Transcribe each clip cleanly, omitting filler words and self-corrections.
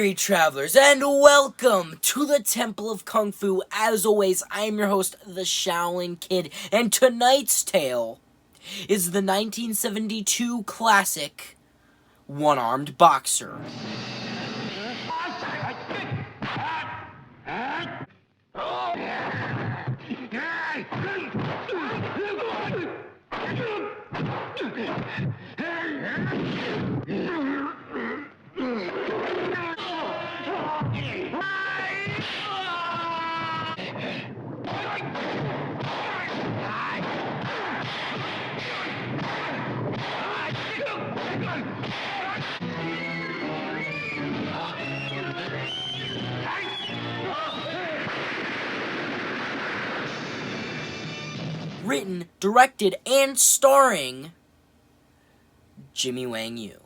weary travelers, and welcome to the Temple of Kung Fu. As always, I am your host, the Shaolin Kid, and tonight's tale is the 1972 classic, One-Armed Boxer. Written, directed, and starring Jimmy Wang Yu.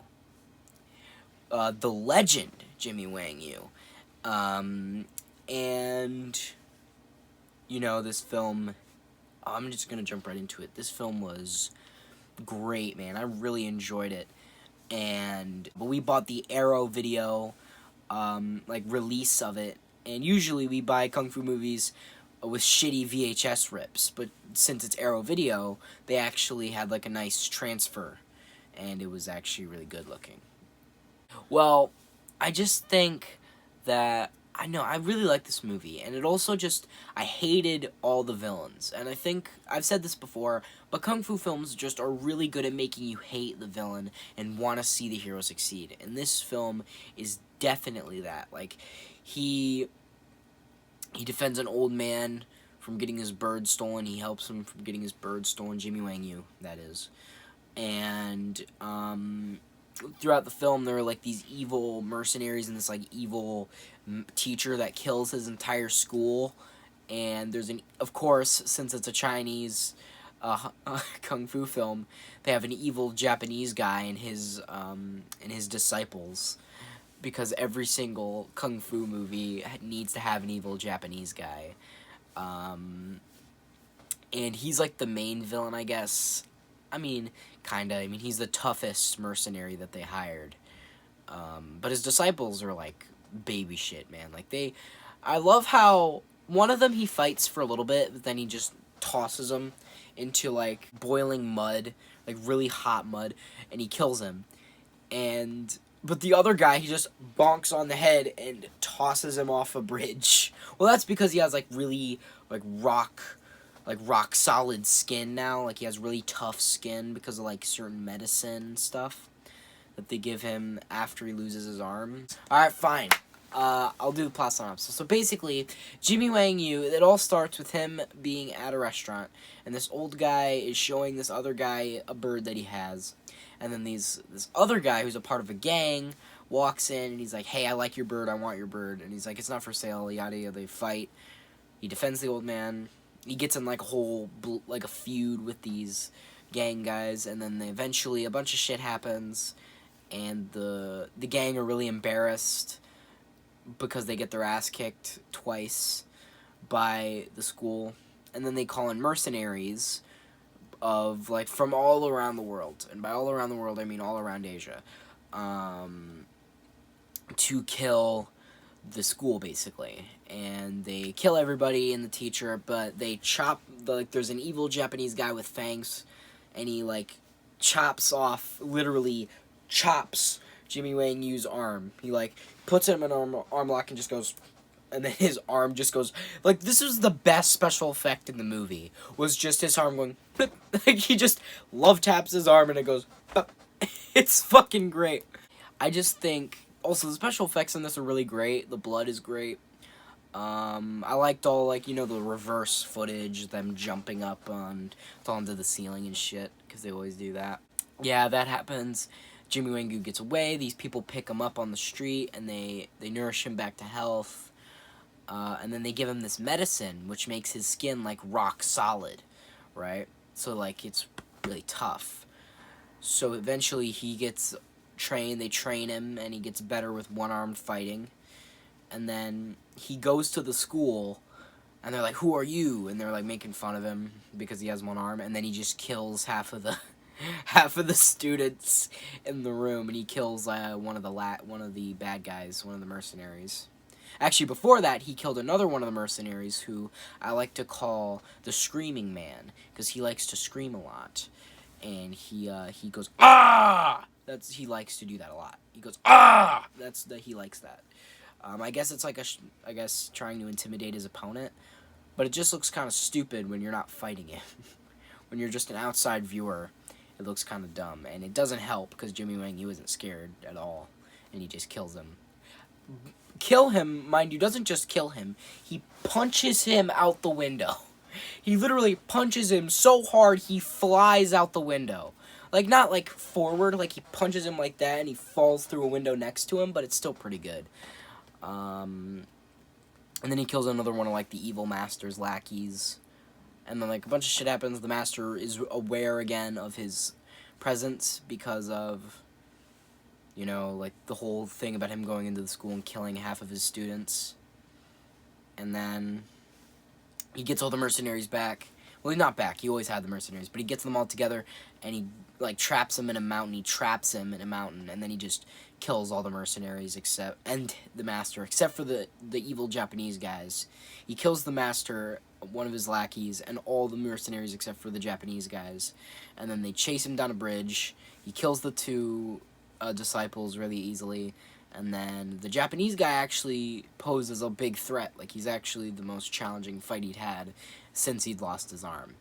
The legend Jimmy Wang Yu. And, you know, this film, I'm just gonna jump right into it. This film was great, man. I really enjoyed it. But we bought the Arrow video, release of it. And usually we buy Kung Fu movies with shitty VHS rips, but since it's Arrow Video, they actually had like a nice transfer, and it was actually really good looking. Well, I just think that, I really like this movie, and it also just, I hated all the villains, and I think, I've said this before, but Kung Fu films just are really good at making you hate the villain and want to see the hero succeed, and this film is definitely that. Like, he defends an old man from getting his bird stolen. He helps him from getting his bird stolen. Jimmy Wang Yu, that is. And throughout the film, there are like these evil mercenaries and this like evil teacher that kills his entire school. And there's of course, since it's a Chinese kung fu film, they have an evil Japanese guy and his disciples. Because every single kung fu movie needs to have an evil Japanese guy. And he's like the main villain, I guess. I mean, kinda. I mean, he's the toughest mercenary that they hired. But his disciples are like baby shit, man. Like, I love how one of them he fights for a little bit, but then he just tosses him into like boiling mud, like really hot mud, and he kills him. But the other guy, he just bonks on the head and tosses him off a bridge. Well, that's because he has, like, really, rock solid skin now. Like, he has really tough skin because of, like, certain medicine and stuff that they give him after he loses his arm. Alright, fine. I'll do the plot synopsis. So basically, Jimmy Wang Yu, it all starts with him being at a restaurant, and this old guy is showing this other guy a bird that he has. And then this other guy who's a part of a gang walks in, and he's like, hey, I like your bird, I want your bird. And he's like, it's not for sale, yada yada. They fight. He defends the old man. He gets in like a feud with these gang guys, and then eventually a bunch of shit happens, and the gang are really embarrassed because they get their ass kicked twice by the school. And then they call in mercenaries of, like, from all around the world, and by all around the world, I mean all around Asia, to kill the school, basically. And they kill everybody and the teacher, but they there's an evil Japanese guy with fangs, and he, like, literally chops Jimmy Wang Yu's arm. He, like, puts him in an arm lock and just goes, and then his arm just goes, like, this was the best special effect in the movie, was just his arm going, blip. Like, he just love taps his arm and it goes, blip. It's fucking great. I just think, also, the special effects in this are really great. The blood is great. I liked all, like, you know, the reverse footage, them jumping up onto the ceiling and shit, because they always do that. Yeah, that happens. Jimmy Wang Yu gets away. These people pick him up on the street, and they nourish him back to health. And then they give him this medicine, which makes his skin, like, rock solid, right? So, like, it's really tough. So, eventually, he gets trained, they train him, and he gets better with one-armed fighting. And then he goes to the school, and they're like, who are you? And they're, like, making fun of him because he has one arm, and then he just kills half of the half of the students in the room, and he kills one of the bad guys, one of the mercenaries. Actually, before that, he killed another one of the mercenaries, who I like to call the Screaming Man, because he likes to scream a lot, and he goes ah. He likes to do that a lot. He goes ah. He likes that. I guess it's like trying to intimidate his opponent, but it just looks kind of stupid when you're not fighting it. When you're just an outside viewer, it looks kind of dumb, and it doesn't help because Jimmy Wang Yu isn't scared at all, and he just kills him. Kill him, mind you, doesn't just kill him, he punches him out the window. He literally punches him so hard he flies out the window. Like, not like forward, like he punches him like that and he falls through a window next to him, but it's still pretty good. And then he kills another one of like the evil master's lackeys. And then like a bunch of shit happens. The master is aware again of his presence because of, you know, like the whole thing about him going into the school and killing half of his students. And then he gets all the mercenaries back. Well, he's not back. He always had the mercenaries. But he gets them all together, and he, like, traps them in a mountain. He traps him in a mountain, and then he just kills all the mercenaries and the master, except for the evil Japanese guys. He kills the master, one of his lackeys, and all the mercenaries except for the Japanese guys. And then they chase him down a bridge. He kills the two disciples really easily, and then the Japanese guy actually poses a big threat. Like, he's actually the most challenging fight he'd had since he'd lost his arm.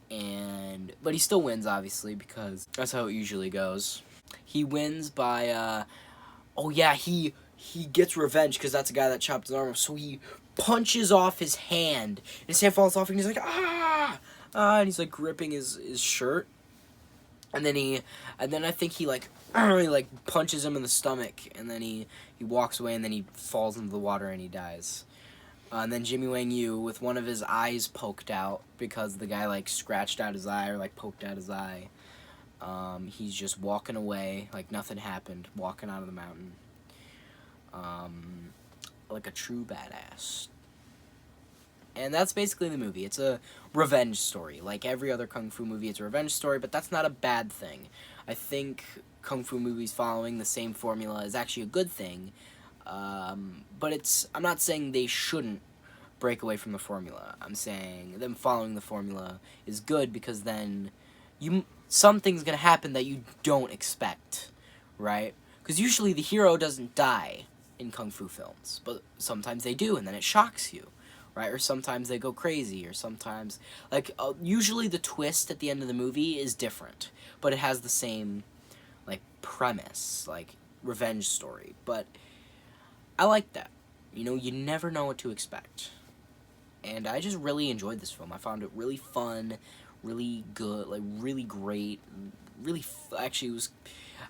But he still wins, obviously, because that's how it usually goes. He wins by oh yeah, he gets revenge because that's a guy that chopped his arm off, so he punches off his hand, and his hand falls off, and he's like, and he's like gripping his shirt. And then I think he like punches him in the stomach, and then he walks away, and then he falls into the water and he dies. And then Jimmy Wang Yu, with one of his eyes poked out because the guy like scratched out his eye or like poked out his eye. He's just walking away like nothing happened, walking out of the mountain, like a true badass. And that's basically the movie. It's a revenge story. Like every other Kung Fu movie, it's a revenge story, but that's not a bad thing. I think Kung Fu movies following the same formula is actually a good thing. But I'm not saying they shouldn't break away from the formula. I'm saying them following the formula is good because then something's going to happen that you don't expect, right? Because usually the hero doesn't die in Kung Fu films, but sometimes they do, and then it shocks you. Right, or sometimes they go crazy, or sometimes, like, usually the twist at the end of the movie is different, but it has the same, like, premise, like, revenge story, but I like that. You know, you never know what to expect, and I just really enjoyed this film. I found it really fun, really good, like, really great, actually, it was...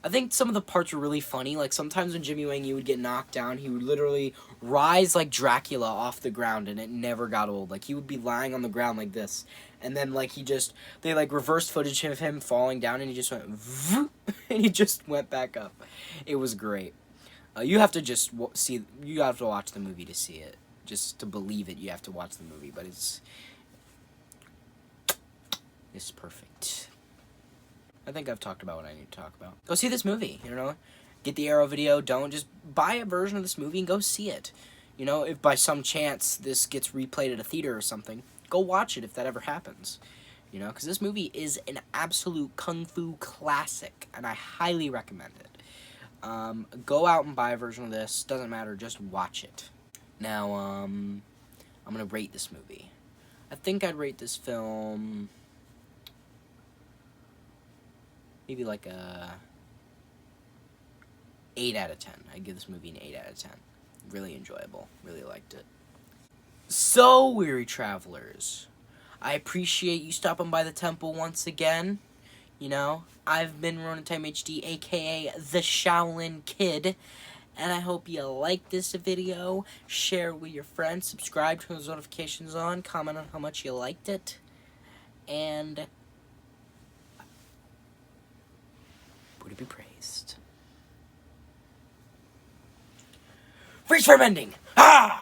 I think some of the parts were really funny. Like, sometimes when Jimmy Wang Yu would get knocked down, he would literally rise like Dracula off the ground, and it never got old. Like, he would be lying on the ground like this, and then, like, they, like, reversed footage of him falling down, and he just went, and he just went back up. It was great. You have to just you have to watch the movie to see it. Just to believe it, you have to watch the movie, but it's perfect. I think I've talked about what I need to talk about. Go see this movie, you know? Get the Arrow video, just buy a version of this movie and go see it. You know, if by some chance this gets replayed at a theater or something, go watch it if that ever happens. You know, because this movie is an absolute Kung Fu classic, and I highly recommend it. Go out and buy a version of this, doesn't matter, just watch it. Now, I'm gonna rate this movie. I think I'd rate this film... maybe like a 8 out of 10. I'd give this movie an 8 out of 10. Really enjoyable. Really liked it. So, weary travelers, I appreciate you stopping by the temple once again. You know, I've been Ronin Time HD, aka the Shaolin Kid, and I hope you like this video. Share it with your friends. Subscribe, turn those notifications on. Comment on how much you liked it. And... to be praised. Freeze frame ending! Ah!